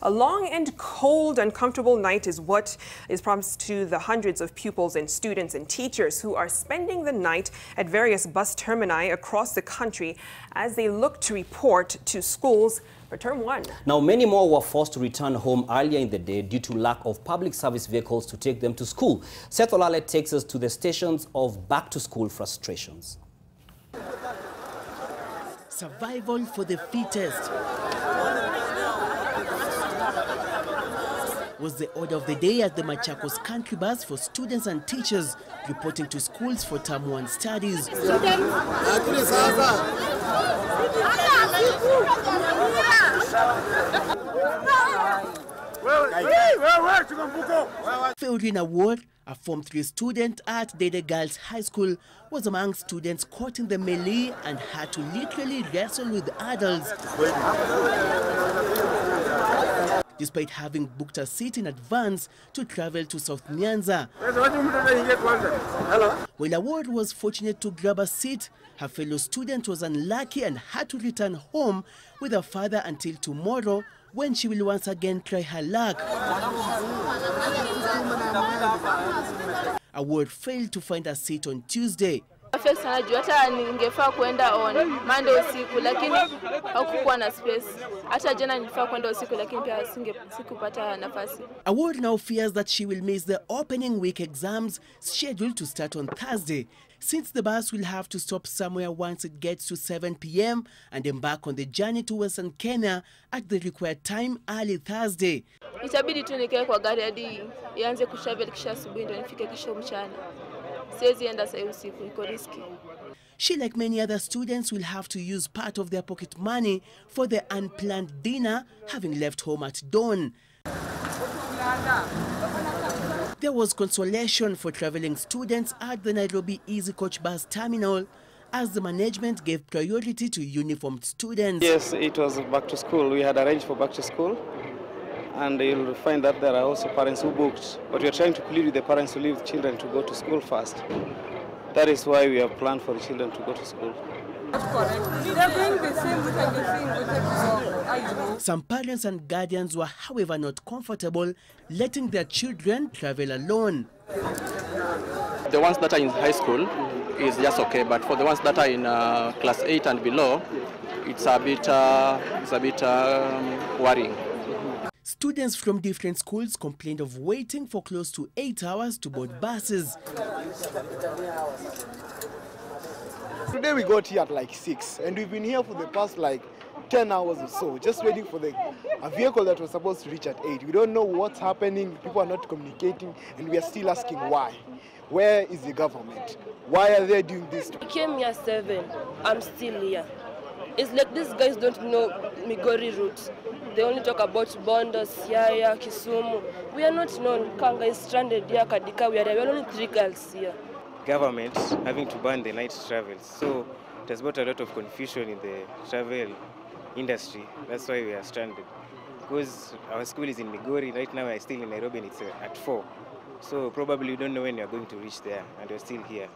A long and cold, uncomfortable night is what is promised to the hundreds of pupils and students and teachers who are spending the night at various bus termini across the country as they look to report to schools for term 1. Now, many more were forced to return home earlier in the day due to lack of public service vehicles to take them to school. Seth Olale takes us to the stations of back-to-school frustrations. Survival for the fittest was the order of the day at the Machakos country bus for students and teachers reporting to schools for term 1 studies. Fielding Award, a Form 3 student at Dede Girls High School, was among students caught in the melee and had to literally wrestle with adults. Despite having booked a seat in advance to travel to South Nyanza. While Award was fortunate to grab a seat, her fellow student was unlucky and had to return home with her father until tomorrow, when she will once again try her luck. Award failed to find a seat on Tuesday. Hata ningefaa kwenda on Monday usiku lakini hakukuwa na space. Hata jana nilifaa kwenda usiku lakini pia sikupata nafasi. Award now fears that she will miss the opening week exams scheduled to start on Thursday, since the bus will have to stop somewhere once it gets to 7 p.m. and embark on the journey to Western Kenya at the required time early Thursday. Itabidi tu nikae kwa gari hadi ianze kushavel kisha asubuhi ndio nifike kisha mchana. She, like many other students, will have to use part of their pocket money for the unplanned dinner, having left home at dawn. There was consolation for traveling students at the Nairobi Easy Coach Bus Terminal, as the management gave priority to uniformed students. Yes, it was back to school. We had arranged for back to school. And you'll find that there are also parents who booked. But we are trying to plead with the parents to leave children to go to school first. That is why we have planned for the children to go to school. Some parents and guardians were, however, not comfortable letting their children travel alone. The ones that are in high school is just okay, but for the ones that are in class 8 and below, it's a bit worrying. Students from different schools complained of waiting for close to 8 hours to board buses. Today we got here at like 6 and we've been here for the past like 10 hours or so, just waiting for a vehicle that was supposed to reach at 8. We don't know what's happening, people are not communicating, and we are still asking why. Where is the government? Why are they doing this? I came here 7, I'm still here. It's like these guys don't know Migori route. They only talk about Bondo, Siaya, Kisumu. We are not known. Kanga is stranded here, Kadika, we are only 3 girls here. Government having to ban the night travels. So it has brought a lot of confusion in the travel industry. That's why we are stranded. Because our school is in Migori, right now we are still in Nairobi and it's at 4. So probably we don't know when we are going to reach there and we're still here.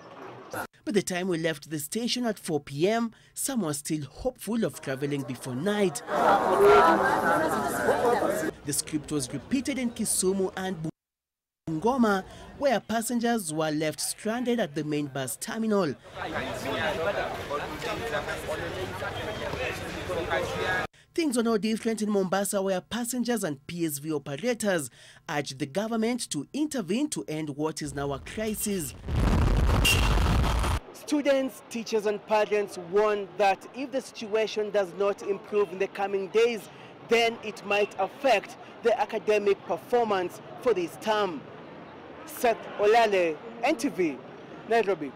By the time we left the station at 4 p.m., some were still hopeful of traveling before night. The script was repeated in Kisumu and Bungoma, where passengers were left stranded at the main bus terminal. Things are no different in Mombasa, where passengers and PSV operators urged the government to intervene to end what is now a crisis. Students, teachers and parents warn that if the situation does not improve in the coming days, then it might affect the academic performance for this term. Seth Olale, NTV, Nairobi.